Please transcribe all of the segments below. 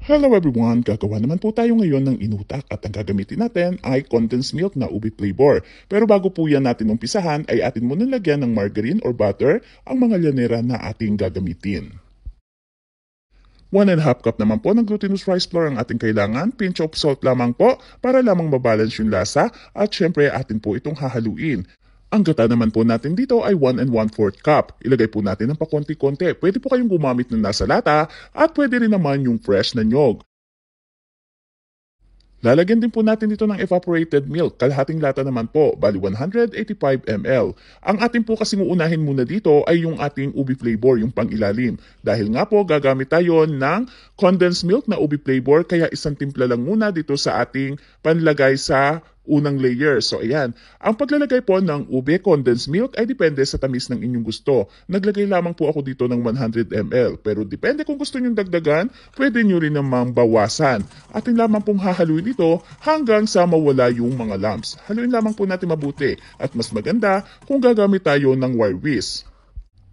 Hello everyone! Gagawa naman po tayo ngayon ng inutak at ang gagamitin natin ay condensed milk na ube flavor. Pero bago po yan natin umpisahan ay atin muna lagyan ng margarine or butter ang mga llanera na ating gagamitin. 1½ cup naman po ng glutinous rice flour ang ating kailangan, pinch of salt lamang po para lamang mabalance yung lasa at syempre atin po itong hahaluin. Ang gata naman po natin dito ay 1¼ cup. Ilagay po natin ng pakonti-konti. Pwede po kayong gumamit ng nasa lata at pwede rin naman yung fresh na nyog. Lalagyan din po natin dito ng evaporated milk, kalahating lata naman po, bali 185 ml. Ang ating po kasing uunahin muna dito ay yung ating ube flavor, yung pang-ilalim. Dahil nga po gagamit tayo ng condensed milk na ube flavor, kaya isang timpla lang muna dito sa ating panlagay sa unang layer. So ayan, ang paglalagay po ng ube condensed milk ay depende sa tamis ng inyong gusto. Naglagay lamang po ako dito ng 100 ml. Pero depende kung gusto nyong dagdagan, pwede nyo rin namang bawasan. Atin lamang pong hahaluin ito hanggang sa mawala yung mga lumps. Haluin lamang po natin mabuti at mas maganda kung gagamit tayo ng wire whisk.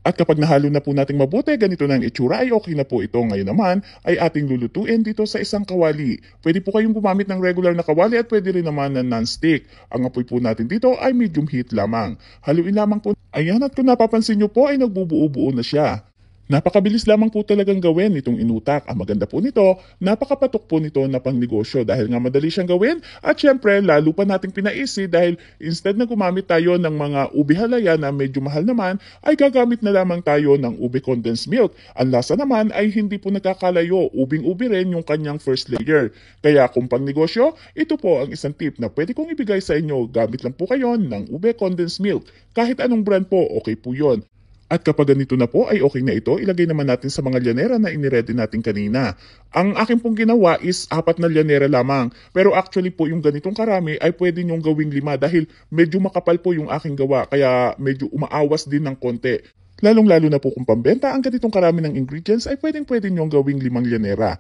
At kapag nahalo na po nating mabuti, ganito na ang itsura ay okay na po ito. Ngayon naman ay ating lulutuin dito sa isang kawali. Pwede po kayong gumamit ng regular na kawali at pwede rin naman ng non-stick. Ang apoy po natin dito ay medium heat lamang. Haluin lamang po. Ayan, at kung napapansin nyo po ay nagbubuo-buo na siya. Napakabilis lamang po talagang gawin itong inutak. Ang maganda po nito, napakapatok po nito na pangnegosyo dahil nga madali siyang gawin at syempre lalo pa nating pinaisi dahil instead na gumamit tayo ng mga ube halaya na medyo mahal naman, ay gagamit na lamang tayo ng ube condensed milk. Ang lasa naman ay hindi po nagkakalayo, ubing-ube rin yung kanyang first layer. Kaya kung pangnegosyo, ito po ang isang tip na pwede kong ibigay sa inyo. Gamit lang po kayo ng ube condensed milk. Kahit anong brand po, okay po yon. At kapag ganito na po ay okay na ito, ilagay naman natin sa mga llanera na iniready natin kanina. Ang akin pong ginawa is 4 na llanera lamang. Pero actually po yung ganitong karami ay pwede nyong gawing 5 dahil medyo makapal po yung aking gawa kaya medyo umaawas din ng konti. Lalong-lalo na po kung pambenta, ang ganitong karami ng ingredients ay pwedeng-pwede nyong gawing 5 llanera.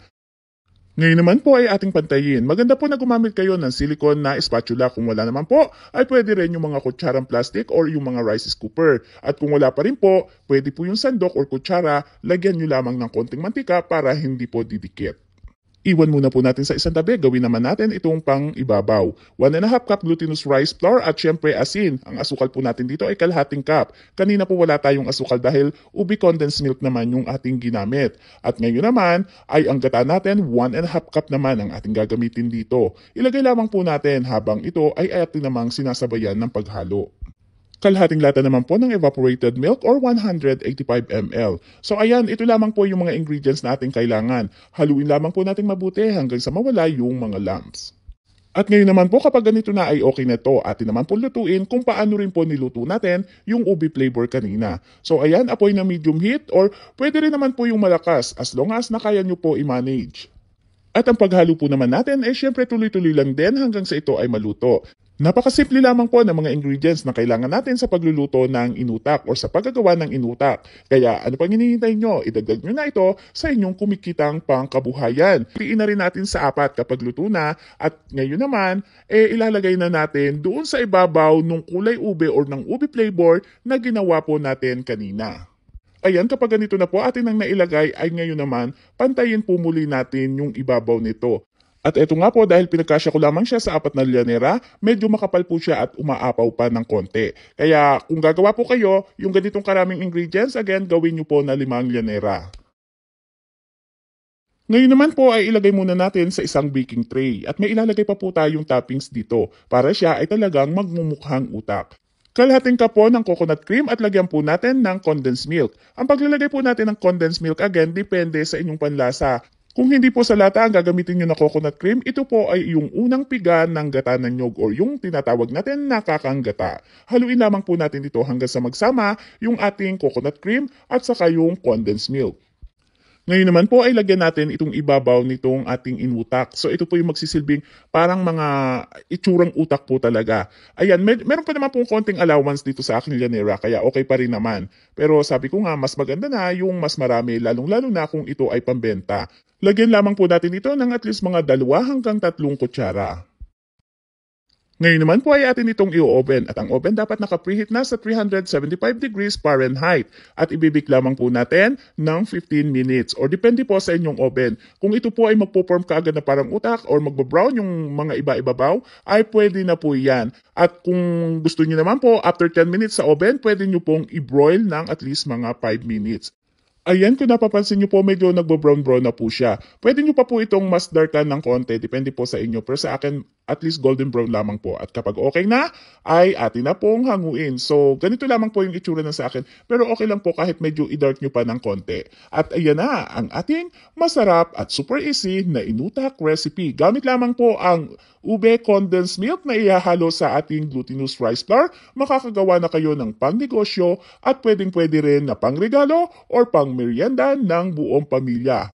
Ngayon naman po ay ating pantayin. Maganda po na gumamit kayo ng silicone na spatula. Kung wala naman po, ay pwede rin yung mga kutsarang plastic or yung mga rice scooper. At kung wala pa rin po, pwede po yung sandok or kutsara, lagyan nyo lamang ng konting mantika para hindi po didikit. Iwan muna po natin sa isang tabi, gawin naman natin itong pang ibabaw. 1½ cup glutinous rice flour at syempre asin. Ang asukal po natin dito ay kalahating cup. Kanina po wala tayong asukal dahil ube condensed milk naman yung ating ginamit. At ngayon naman ay ang gata natin 1½ cup naman ang ating gagamitin dito. Ilagay lamang po natin habang ito ay ating namang sinasabayan ng paghalo. Kalahating lata naman po ng evaporated milk or 185 ml. So ayan, ito lamang po yung mga ingredients na ating kailangan. Haluin lamang po natin mabuti hanggang sa mawala yung mga lumps. At ngayon naman po kapag ganito na ay okay na to, atin naman po lutuin kung paano rin po niluto natin yung ube flavor kanina. So ayan, apoy na medium heat or pwede rin naman po yung malakas as long as na kaya nyo po i-manage. At ang paghalo po naman natin ay syempre tuloy-tuloy lang din hanggang sa ito ay maluto. Napakasimple lamang po ng mga ingredients na kailangan natin sa pagluluto ng inutak o sa paggagawa ng inutak. Kaya ano pang hinihintay nyo? Idagdag nyo na ito sa inyong kumikitang pangkabuhayan. Tiin na rin natin sa 4 kapag luto na at ngayon naman, ilalagay na natin doon sa ibabaw ng kulay ube or ng ube flavor na ginawa po natin kanina. Ayan, kapag ganito na po atin ang nailagay ay ngayon naman, pantayin po muli natin yung ibabaw nito. At eto nga po dahil pinagkasya ko lamang siya sa 4 na llanera, medyo makapal po siya at umaapaw pa ng konti. Kaya kung gagawa po kayo, yung ganitong karaming ingredients, again, gawin nyo po na 5 llanera. Ngayon naman po ay ilagay muna natin sa isang baking tray at may ilalagay pa po tayong toppings dito para siya ay talagang magmumukhang utak. Kalahating cup po ng coconut cream at lagyan po natin ng condensed milk. Ang paglalagay po natin ng condensed milk again depende sa inyong panlasa. Kung hindi po sa lata ang gagamitin nyo na coconut cream, ito po ay yung unang piga ng gata ng nyog or yung tinatawag natin na kakanggata. Haluin lamang po natin ito hanggang sa magsama yung ating coconut cream at saka yung condensed milk. Ngayon naman po ay lagyan natin itong ibabaw nitong ating inutak. So ito po yung magsisilbing parang mga itsurang utak po talaga. Ayan, meron pa naman pong konting allowance dito sa aking llanera kaya okay pa rin naman. Pero sabi ko nga mas maganda na yung mas marami lalong-lalo na kung ito ay pambenta. Lagyan lamang po natin ito ng at least mga 2 hanggang 3 kutsara. Ngayon naman po ay atin itong i-oven at ang oven dapat naka-preheat na sa 375 degrees Fahrenheit at ibibik lamang po natin ng 15 minutes or depende po sa inyong oven. Kung ito po ay magpo-form kaagad na parang utak or magbo-brown yung mga iba-ibabaw ay pwede na po yan. At kung gusto niyo naman po after 10 minutes sa oven, pwede niyo pong i-broil ng at least mga 5 minutes. Ayan, kung napapansin nyo po, medyo nagbo-brown-brown na po siya. Pwede nyo pa po itong mas darkan ng konti, depende po sa inyo. Pero sa akin, at least golden brown lamang po. At kapag okay na, ay atin na pong hanguin. So, ganito lamang po yung itsura na sa akin. Pero okay lang po kahit medyo i-dark nyo pa ng konti. At ayan na, ang ating masarap at super easy na inutak recipe. Gamit lamang po ang ube condensed milk na ihahalo sa ating glutinous rice flour. Makakagawa na kayo ng pangnegosyo at pwedeng-pwede rin na pangregalo or pang merienda ng buong pamilya.